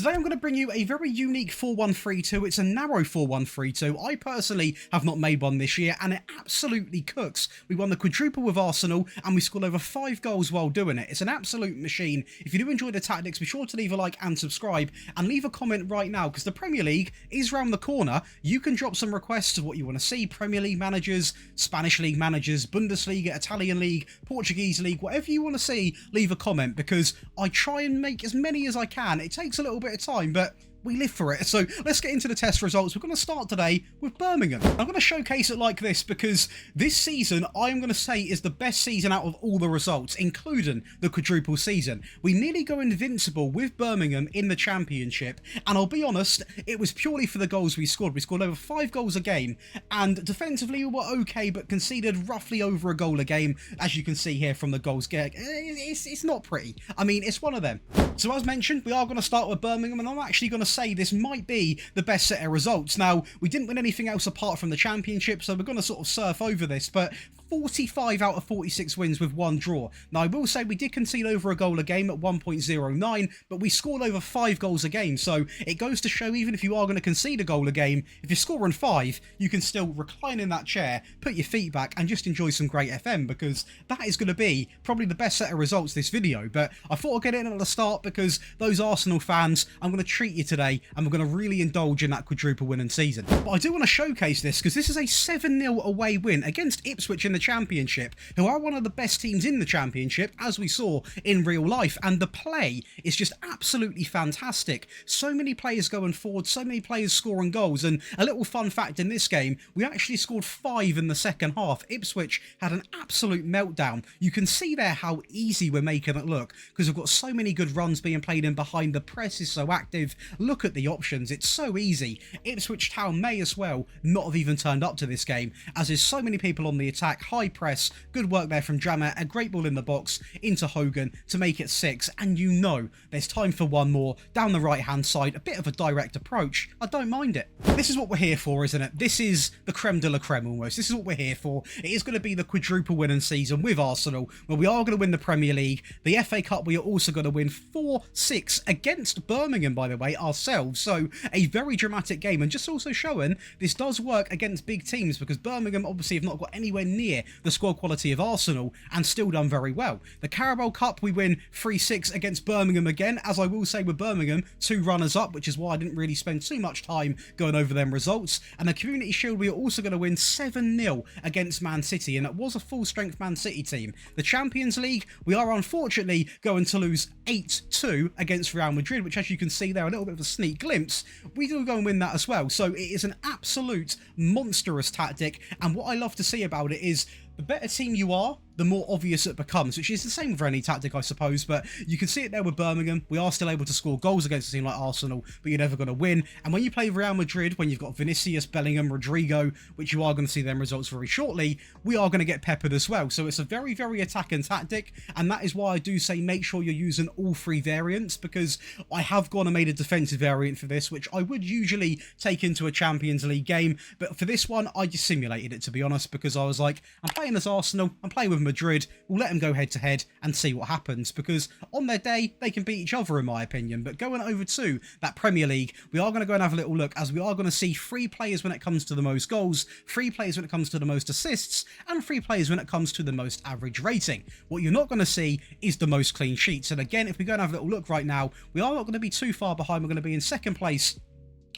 Today I'm going to bring you a very unique 4-1-3-2. It's a narrow 4-1-3-2. I personally have not made one this year and it absolutely cooks. We won the quadruple with Arsenal and we scored over 5 goals while doing it. It's an absolute machine. If you do enjoy the tactics, be sure to leave a like and subscribe and leave a comment right now because the Premier League is round the corner. You can drop some requests of what you want to see. Premier League managers, Spanish League managers, Bundesliga, Italian League, Portuguese League, whatever you want to see, leave a comment because I try and make as many as I can. It takes a little bit of time, but we live for it. So let's get into the test results. We're going to start today with Birmingham. I'm going to showcase it like this because this season I'm going to say is the best season out of all the results, including the quadruple season. We nearly go invincible with Birmingham in the championship, and I'll be honest, it was purely for the goals we scored. We scored over 5 goals a game, and defensively we were okay, but conceded roughly over a goal a game, as you can see here from the goals. It's not pretty. I mean, it's one of them. So as mentioned, we are going to start with Birmingham, and I'm actually going to say this might be the best set of results. Now, we didn't win anything else apart from the championship, so we're going to sort of surf over this, but 45 out of 46 wins with 1 draw. Now, I will say we did concede over a goal a game at 1.09, but we scored over 5 goals a game, so it goes to show even if you are going to concede a goal a game, if you're scoring 5, you can still recline in that chair, put your feet back, and just enjoy some great FM, because that is going to be probably the best set of results this video. But I thought I'd get it in at the start because those Arsenal fans, I'm going to treat you today, and we're going to really indulge in that quadruple winning season. But I do want to showcase this because this is a 7-0 away win against Ipswich in the championship, who are one of the best teams in the championship, as we saw in real life, and the play is just absolutely fantastic. So many players going forward, so many players scoring goals, and a little fun fact in this game, we actually scored 5 in the second half. Ipswich had an absolute meltdown. You can see there how easy we're making it look because we've got so many good runs being played in behind. The press is so active. Look at the options, it's so easy. Ipswich Town may as well not have even turned up to this game, as there's so many people on the attack. High press, good work there from Jammer, a great ball in the box into Hogan to make it 6, and you know there's time for one more down the right hand side. A bit of a direct approach, I don't mind it. This is what we're here for, isn't it? This is the creme de la creme almost. This is what we're here for. It is going to be the quadruple winning season with Arsenal, where we are going to win the Premier League. The FA Cup we are also going to win 4-6 against Birmingham, by the way, ourselves. So a very dramatic game, and just also showing this does work against big teams, because Birmingham obviously have not got anywhere near the squad quality of Arsenal and still done very well. The Carabao Cup we win 3-6 against Birmingham again, as I will say with Birmingham, 2 runners up, which is why I didn't really spend too much time going over them results. And the Community Shield we are also going to win 7-0 against Man City, and it was a full strength Man City team. The Champions League we are unfortunately going to lose 8-2 against Real Madrid, which, as you can see there, a little bit of a sneak glimpse, we do go and win that as well. So it is an absolute monstrous tactic, and what I love to see about it is the better team you are, the more obvious it becomes, which is the same for any tactic, I suppose, but you can see it there with Birmingham. We are still able to score goals against a team like Arsenal, but you're never going to win. And when you play Real Madrid, when you've got Vinicius, Bellingham, Rodrigo, which you are going to see them results very shortly, we are going to get peppered as well. So it's a very, very attacking tactic, and that is why I do say make sure you're using all 3 variants, because I have gone and made a defensive variant for this, which I would usually take into a Champions League game, but for this one, I just simulated it, to be honest, because I was like, I'm playing as Arsenal, I'm playing with Madrid, we'll let them go head to head and see what happens, because on their day they can beat each other in my opinion. But going over to that Premier League, we are going to go and have a little look, as we are going to see 3 players when it comes to the most goals, 3 players when it comes to the most assists, and 3 players when it comes to the most average rating. What you're not going to see is the most clean sheets, and again, if we go and have a little look right now, we are not going to be too far behind. We're going to be in 2nd place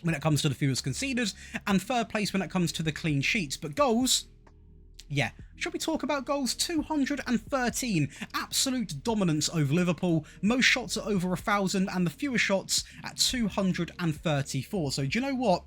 when it comes to the fewest conceded, and 3rd place when it comes to the clean sheets. But goals, yeah, should we talk about goals? 213, absolute dominance over Liverpool. Most shots at over 1,000 and the fewest shots at 234. So do you know what?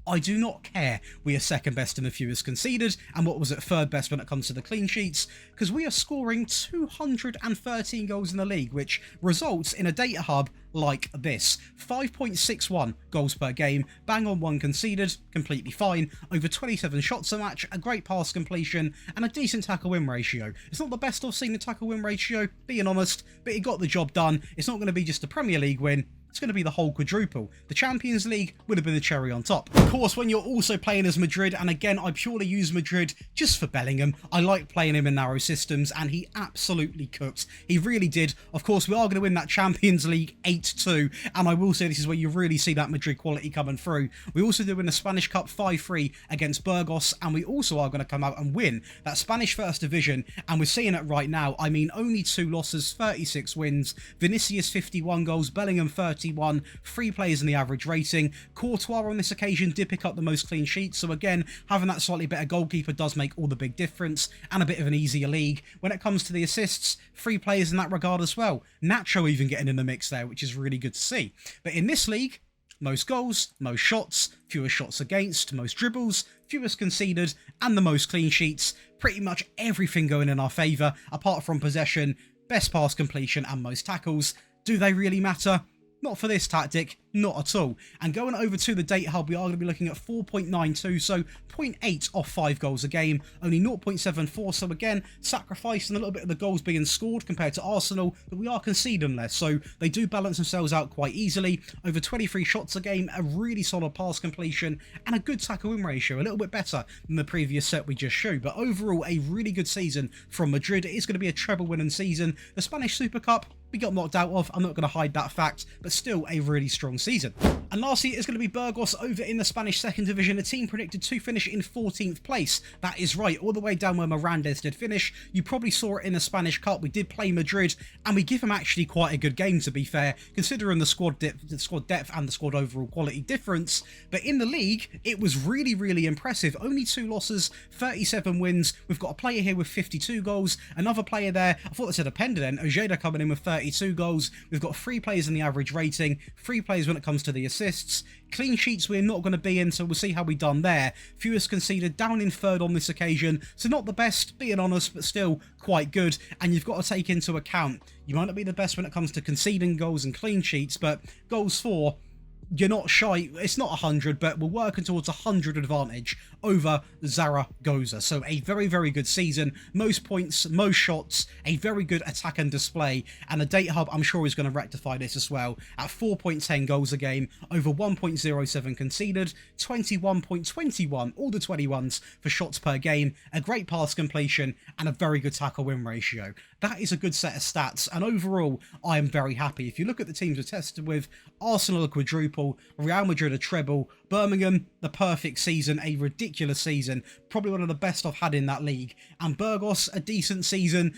I do not care we are 2nd best in the fewest conceded, and what was it, 3rd best when it comes to the clean sheets, because we are scoring 213 goals in the league, which results in a data hub like this. 5.61 goals per game, bang on 1 conceded, completely fine, over 27 shots a match, a great pass completion, and a decent tackle win ratio. It's not the best I've seen the tackle win ratio, being honest, but it got the job done. It's not going to be just a Premier League win, it's going to be the whole quadruple. The Champions League would have been the cherry on top. Of course, when you're also playing as Madrid, and again, I purely use Madrid just for Bellingham. I like playing him in narrow systems, and he absolutely cooked. He really did. Of course, we are going to win that Champions League 8-2, and I will say this is where you really see that Madrid quality coming through. We also do win the Spanish Cup 5-3 against Burgos, and we also are going to come out and win that Spanish First Division, and we're seeing it right now. I mean, only 2 losses, 36 wins. Vinicius 51 goals, Bellingham 31, 3 players in the average rating. Courtois on this occasion did pick up the most clean sheets, so again, having that slightly better goalkeeper does make all the big difference, and a bit of an easier league. When it comes to the assists, 3 players in that regard as well. Nacho even getting in the mix there, which is really good to see. But in this league, most goals, most shots, fewest shots against, most dribbles, fewest conceded, and the most clean sheets. Pretty much everything going in our favour, apart from possession, best pass completion, and most tackles. Do they really matter? Not for this tactic, not at all. And going over to the date hub, we are going to be looking at 4.92, so 0.8 off 5 goals a game, only 0.74, so again, sacrificing a little bit of the goals being scored compared to Arsenal, but we are conceding less, so they do balance themselves out quite easily. Over 23 shots a game, a really solid pass completion, and a good tackle-win ratio, a little bit better than the previous set we just showed, but overall, a really good season from Madrid. It is going to be a treble-winning season. The Spanish Super Cup, we got knocked out of. I'm not going to hide that fact, but still a really strong season. And lastly, it's going to be Burgos over in the Spanish Second Division, a team predicted to finish in 14th place. That is right, all the way down where Mirandes did finish. You probably saw it in the Spanish Cup. We did play Madrid, and we give them actually quite a good game, to be fair, considering the squad depth and the squad overall quality difference. But in the league, it was really, really impressive. Only 2 losses, 37 wins. We've got a player here with 52 goals, another player there, I thought they said a pender then, Ojeda coming in with 32 goals. We've got 3 players in the average rating, 3 players when it comes to the assists. Clean sheets we're not going to be in, so we'll see how we done there. Fewest conceded, down in 3rd on this occasion, so not the best, being honest, but still quite good. And you've got to take into account, you might not be the best when it comes to conceding goals and clean sheets, but goals for, you're not shy. It's not 100, but we're working towards 100 advantage over Zaragoza. So a very, very good season. Most points, most shots, a very good attack and display. And the data hub, I'm sure, is going to rectify this as well. At 4.10 goals a game, over 1.07 conceded, 21.21, all the 21s for shots per game, a great pass completion, and a very good tackle win ratio. That is a good set of stats, and overall, I am very happy. If you look at the teams we're tested with, Arsenal a quadruple, Real Madrid a treble, Birmingham, the perfect season, a ridiculous season, probably one of the best I've had in that league, and Burgos, a decent season.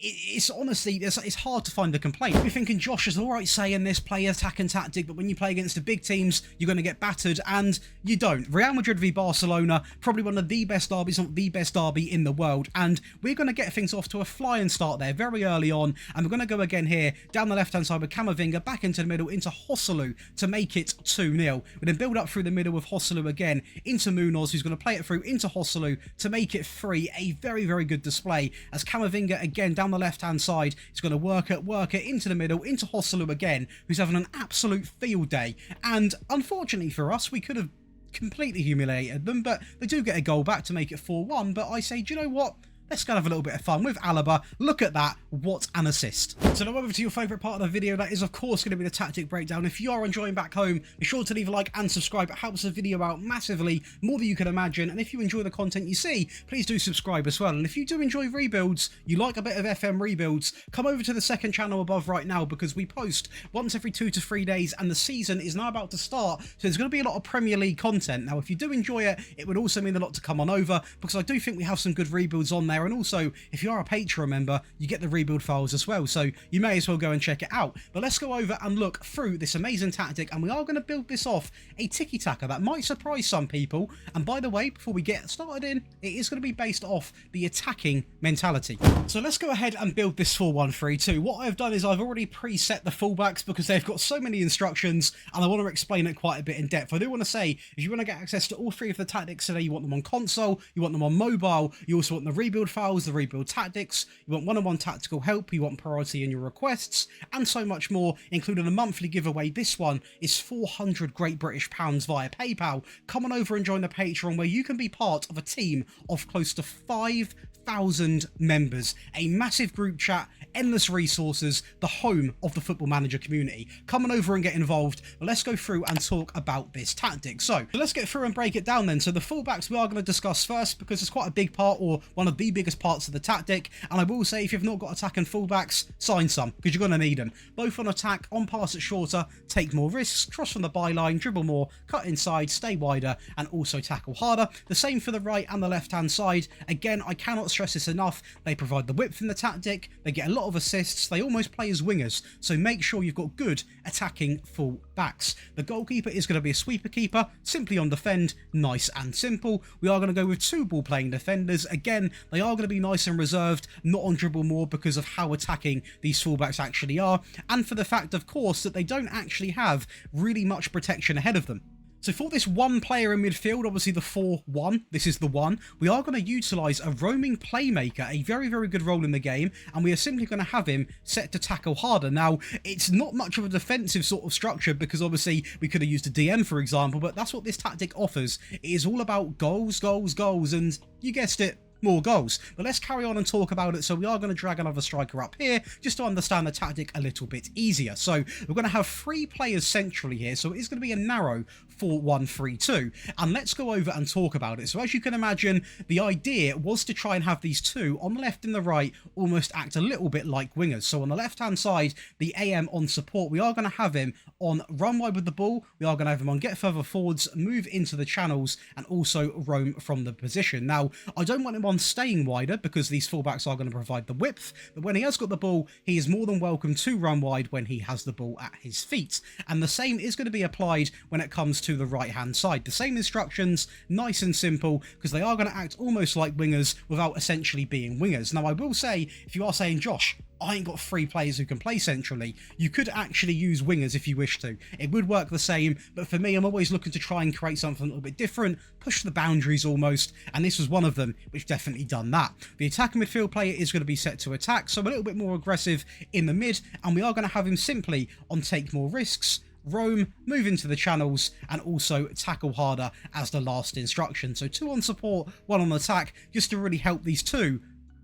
It's honestly, it's hard to find a complaint. You're thinking Josh is alright saying this, play attack and tactic, but when you play against the big teams, you're going to get battered, and you don't. Real Madrid v Barcelona, probably one of the best derbies, not the best derby in the world, and we're going to get things off to a flying start there very early on, and we're going to go again here, down the left-hand side with Camavinga, back into the middle, into Joselu to make it 2-0. We then build up through the middle with Joselu again, into Munoz, who's going to play it through into Joselu to make it 3. A very, very good display, as Camavinga again down the left-hand side. He's going to work it into the middle, into Joselu again, who's having an absolute field day. And unfortunately for us, we could have completely humiliated them, but they do get a goal back to make it 4-1. But I say, do you know what? Let's go have a little bit of fun with Alaba. Look at that. What an assist. So now over to your favourite part of the video. That is, of course, going to be the tactic breakdown. If you are enjoying back home, be sure to leave a like and subscribe. It helps the video out massively, more than you can imagine. And if you enjoy the content you see, please do subscribe as well. And if you do enjoy rebuilds, you like a bit of FM rebuilds, come over to the second channel above right now, because we post once every 2 to 3 days, and the season is now about to start. So there's going to be a lot of Premier League content. Now, if you do enjoy it, it would also mean a lot to come on over, because I do think we have some good rebuilds on there. And also, if you are a Patreon member, you get the rebuild files as well, so you may as well go and check it out. But let's go over and look through this amazing tactic, and we are going to build this off a tiki-taka that might surprise some people. And by the way, before we get started in, it is going to be based off the attacking mentality. So let's go ahead and build this 4-1-3-2. What I've done is I've already preset the fullbacks, because they've got so many instructions, and I want to explain it quite a bit in depth. I do want to say, if you want to get access to all 3 of the tactics today, you want them on console, you want them on mobile, you also want the rebuild files, the rebuild tactics, you want one-on-one tactical help, you want priority in your requests, and so much more, including a monthly giveaway. This one is 400 Great British pounds via PayPal. Come on over and join the Patreon, where you can be part of a team of close to 5,000 members, a massive group chat, endless resources, the home of the Football Manager community. Come on over and get involved. But let's go through and talk about this tactic. So let's get through and break it down then. So the fullbacks we are going to discuss first because it's quite a big part, or one of the biggest parts of the tactic. And I will say, if you've not got attacking fullbacks, sign some, because you're going to need them. Both on attack, on pass it shorter, take more risks, cross from the byline, dribble more, cut inside, stay wider, and also tackle harder. The same for the right and the left hand side. Again, I cannot stress this enough. They provide the width in the tactic, they get a lot of assists, they almost play as wingers, so make sure you've got good attacking full backs. The goalkeeper is going to be a sweeper keeper, simply on defend, nice and simple. We are going to go with 2 ball playing defenders. Again, they are going to be nice and reserved, not on dribble more, because of how attacking these fullbacks actually are, and for the fact, of course, that they don't actually have really much protection ahead of them. So for this one player in midfield, obviously the 4-1, this is the one, we are going to utilise a roaming playmaker, a very, very good role in the game, and we are simply going to have him set to tackle harder. Now, it's not much of a defensive sort of structure, because obviously we could have used a DM, for example, but that's what this tactic offers. It is all about goals, goals, goals, and you guessed it, more goals. But let's carry on and talk about it. So we are going to drag another striker up here just to understand the tactic a little bit easier. So we're going to have 3 players centrally here, so it is going to be a narrow 4-1-3-2, and let's go over and talk about it. So as you can imagine, the idea was to try and have these 2 on the left and the right almost act a little bit like wingers. So on the left hand side, the AM on support, we are going to have him on run wide with the ball, we are going to have him on get further forwards, move into the channels, and also roam from the position. Now, I don't want him on staying wider, because these fullbacks are going to provide the width, but when he has got the ball, he is more than welcome to run wide when he has the ball at his feet. And the same is going to be applied when it comes to the right hand side. The same instructions, nice and simple, because they are going to act almost like wingers without essentially being wingers. Now, I will say, if you are saying, Josh, I ain't got 3 players who can play centrally, you could actually use wingers if you wish to. It would work the same, but for me, I'm always looking to try and create something a little bit different, push the boundaries almost, and this was one of them which definitely done that. The attacking midfield player is going to be set to attack, so a little bit more aggressive in the mid, and we are going to have him simply on take more risks, roam, move into the channels, and also tackle harder as the last instruction. So 2 on support, 1 on attack, just to really help these 2,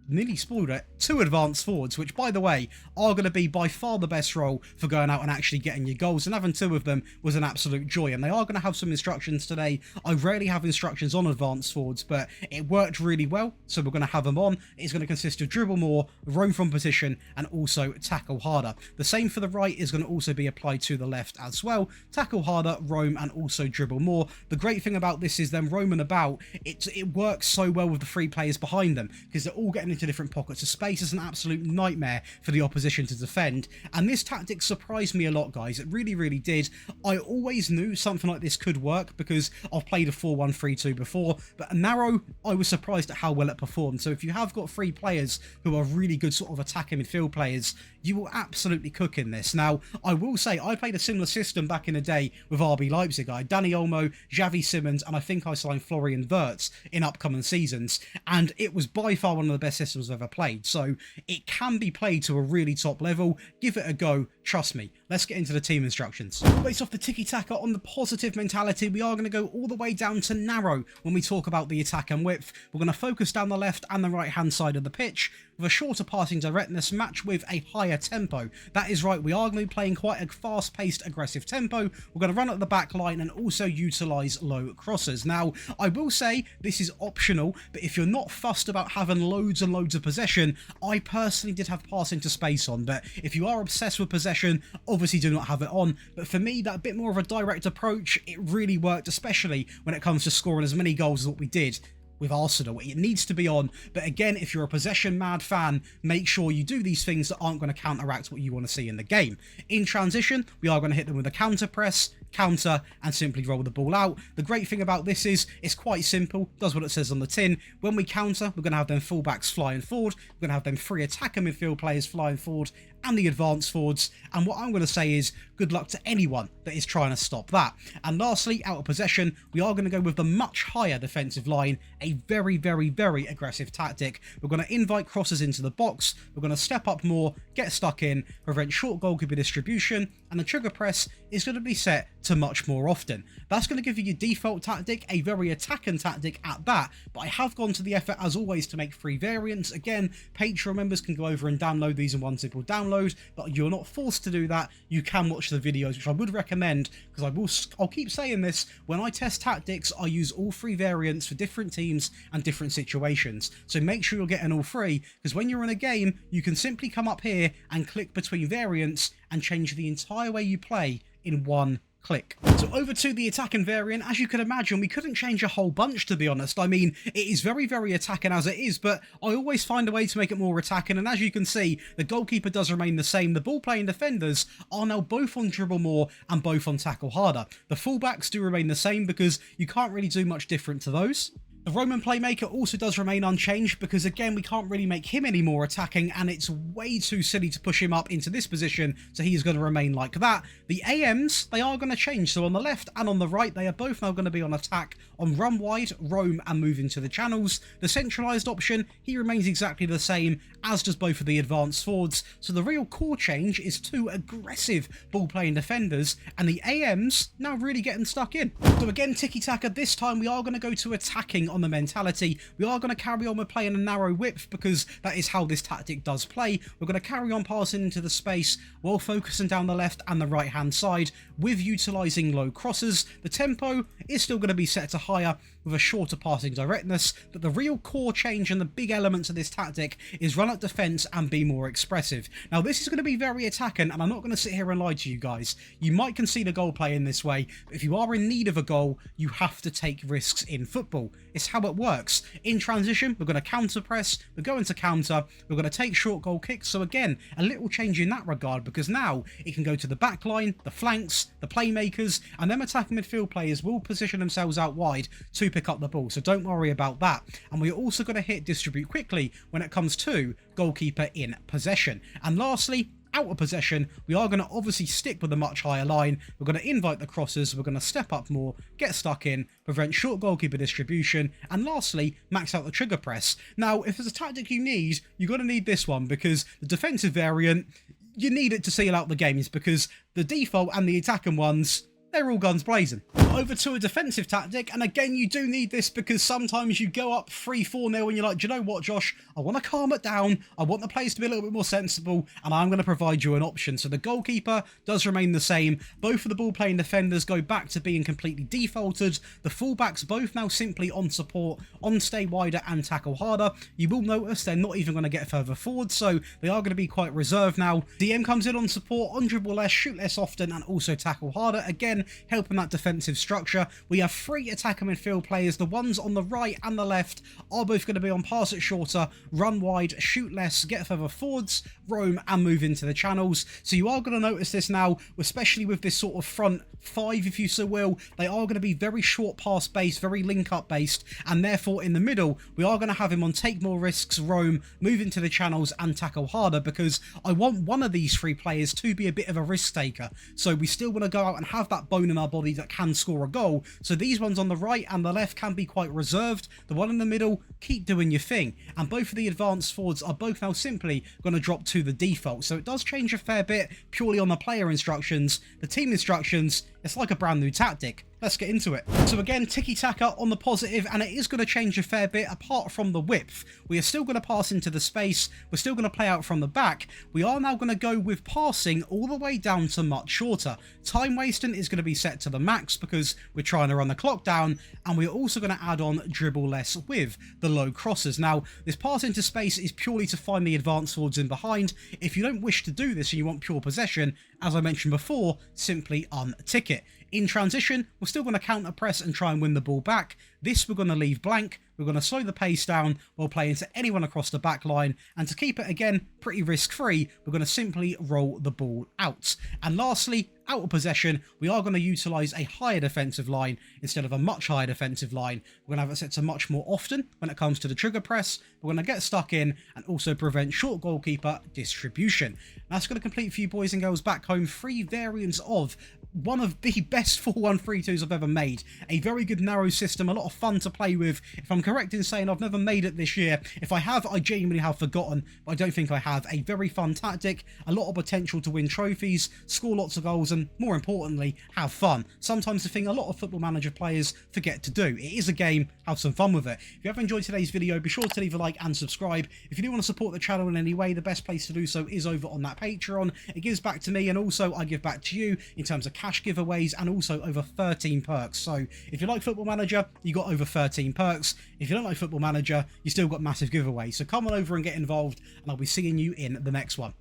nearly spoiled it, 2 advanced forwards, which by the way are going to be by far the best role for going out and actually getting your goals, and having 2 of them was an absolute joy. And they are going to have some instructions today. I rarely have instructions on advanced forwards, but it worked really well, so we're going to have them on. It's going to consist of dribble more, roam from position, and also tackle harder. The same for the right is going to also be applied to the left as well. Tackle harder, roam, and also dribble more. The great thing about this is them roaming about, it works so well with the 3 players behind them, because they're all getting into different pockets of space. Is an absolute nightmare for the opposition to defend, and this tactic surprised me a lot, guys. It really, really did. I always knew something like this could work, because I've played a 4-1-3-2 before, but a narrow, I was surprised at how well it performed. So if you have got 3 players who are really good sort of attacking midfield players, you will absolutely cook in this. Now, I will say, I played a similar system back in the day with RB Leipzig. I had Danny Olmo, Xavi Simons, and I think I signed Florian Wirtz in upcoming seasons, and it was by far one of the best systems I've ever played. So it can be played to a really top level. Give it a go, trust me. Let's get into the team instructions. Based off the tiki-taka on the positive mentality, we are going to go all the way down to narrow when we talk about the attack and width. We're going to focus down the left and the right hand side of the pitch with a shorter passing directness matched with a higher tempo. That is right, we are going to be playing quite a fast-paced, aggressive tempo. We're going to run at the back line and also utilise low crosses. Now, I will say this is optional, but if you're not fussed about having loads and loads of possession, I personally did have passing to space on, but if you are obsessed with possession, obviously do not have it on. But for me, that bit more of a direct approach, it really worked, especially when it comes to scoring as many goals as what we did with Arsenal. It needs to be on, but again, if you're a possession mad fan, make sure you do these things that aren't going to counteract what you want to see in the game. In transition, we are going to hit them with a counter press, counter, and simply roll the ball out. The great thing about this is it's quite simple, does what it says on the tin. When we counter, we're going to have them fullbacks flying forward, we're going to have them 3 attacker midfield players flying forward, and the advanced forwards. And what I'm going to say is good luck to anyone that is trying to stop that. And lastly, out of possession, we are going to go with the much higher defensive line, a very, very, very aggressive tactic. We're going to invite crosses into the box, we're going to step up more, get stuck in, prevent short goalkeeper distribution, and the trigger press is going to be set to much more often. That's going to give you your default tactic, a very attacking tactic at that, but I have gone to the effort as always to make 3 variants. Again, Patreon members can go over and download these in one simple download, but you're not forced to do that. You can watch the videos, which I would recommend, because I'll keep saying this, when I test tactics, I use all 3 variants for different teams and different situations. So make sure you're getting all 3, because when you're in a game, you can simply come up here and click between variants and change the entire way you play in one click. So over to the attacking variant, as you can imagine, we couldn't change a whole bunch, to be honest. I mean, it is very, very attacking as it is, but I always find a way to make it more attacking, and as you can see, the goalkeeper does remain the same. The ball-playing defenders are now both on dribble more and both on tackle harder. The fullbacks do remain the same because you can't really do much different to those. The Roman playmaker also does remain unchanged because, again, we can't really make him any more attacking, and it's way too silly to push him up into this position, so he's going to remain like that. The AMs, they are going to change, so on the left and on the right, they are both now going to be on attack, on run wide, roam, and move into the channels. The centralised option, he remains exactly the same, as does both of the advanced forwards, so the real core change is 2 aggressive ball-playing defenders, and the AMs now really getting stuck in. So again, tiki-taka, this time we are going to go to attacking on the mentality. We are going to carry on with playing a narrow width because that is how this tactic does play. We're going to carry on passing into the space while focusing down the left and the right hand side with utilising low crosses. The tempo is still going to be set to higher with a shorter passing directness, but the real core change and the big elements of this tactic is run at defence and be more expressive. Now this is going to be very attacking, and I'm not going to sit here and lie to you guys. You might concede a goal play in this way, but if you are in need of a goal, you have to take risks in football. It's how it works. In transition, we're going to counter press, we're going to counter, we're going to take short goal kicks. So again, a little change in that regard, because now it can go to the back line, the flanks, the playmakers, and them attacking midfield players will position themselves out wide to pick up the ball. So don't worry about that. And we're also going to hit distribute quickly when it comes to goalkeeper in possession. And lastly, out of possession, we are going to obviously stick with a much higher line. We're going to invite the crosses, we're going to step up more, get stuck in, prevent short goalkeeper distribution, and lastly, max out the trigger press. Now, if there's a tactic you need, you're going to need this one, because the defensive variant, you need it to seal out the games, because the default and the attacking ones, they're all guns blazing. Over to a defensive tactic, and again, you do need this because sometimes you go up 3-4-0 and you're like, do you know what, Josh? I want to calm it down. I want the players to be a little bit more sensible, and I'm going to provide you an option. So the goalkeeper does remain the same. Both of the ball-playing defenders go back to being completely defaulted. The fullbacks both now simply on support, on stay wider and tackle harder. You will notice they're not even going to get further forward, so they are going to be quite reserved now. DM comes in on support, on dribble less, shoot less often, and also tackle harder. Again, helping that defensive structure. We have 3 attacker midfield players. The ones on the right and the left are both going to be on pass it shorter, run wide, shoot less, get further forwards, roam, and move into the channels. So you are going to notice this now, especially with this sort of front 5, if you so will. They are going to be very short pass based, very link up based, and therefore in the middle we are going to have him on take more risks, roam, move into the channels, and tackle harder, because I want one of these 3 players to be a bit of a risk taker. So we still want to go out and have that bone in our body that can score a goal. So these ones on the right and the left can be quite reserved. The one in the middle, keep doing your thing. And both of the advanced forwards are both now simply going to drop to the default. So it does change a fair bit purely on the player instructions. The team instructions, it's like a brand new tactic. Let's get into it. So again, tiki-taka on the positive, and it is going to change a fair bit apart from the width. We are still going to pass into the space. We're still going to play out from the back. We are now going to go with passing all the way down to much shorter. Time wasting is going to be set to the max because we're trying to run the clock down, and we're also going to add on dribble less with the low crosses. Now, this pass into space is purely to find the advanced forwards in behind. If you don't wish to do this and you want pure possession, as I mentioned before, simply untick it. In transition, we're still going to counter press and try and win the ball back. This we're going to leave blank. We're going to slow the pace down while playing to anyone across the back line. And to keep it, again, pretty risk-free, we're going to simply roll the ball out. And lastly, out of possession, we are going to utilise a higher defensive line instead of a much higher defensive line. We're going to have it set to much more often when it comes to the trigger press. We're going to get stuck in and also prevent short goalkeeper distribution. That's going to complete for you boys and girls back home 3 variants of one of the best 4-1-3-2s I've ever made. A very good narrow system, a lot of fun to play with. If I'm correct in saying I've never made it this year, if I have, I genuinely have forgotten, but I don't think I have. A very fun tactic, a lot of potential to win trophies, score lots of goals, and more importantly, have fun. Sometimes the thing a lot of Football Manager players forget to do. It is a game, have some fun with it. If you have enjoyed today's video, be sure to leave a like and subscribe. If you do want to support the channel in any way, the best place to do so is over on that Patreon. It gives back to me, and also I give back to you in terms of cash giveaways and also over 13 perks. So if you like Football Manager, you got over 13 perks. If you don't like Football Manager, you still got massive giveaways. So come on over and get involved, and I'll be seeing you in the next one.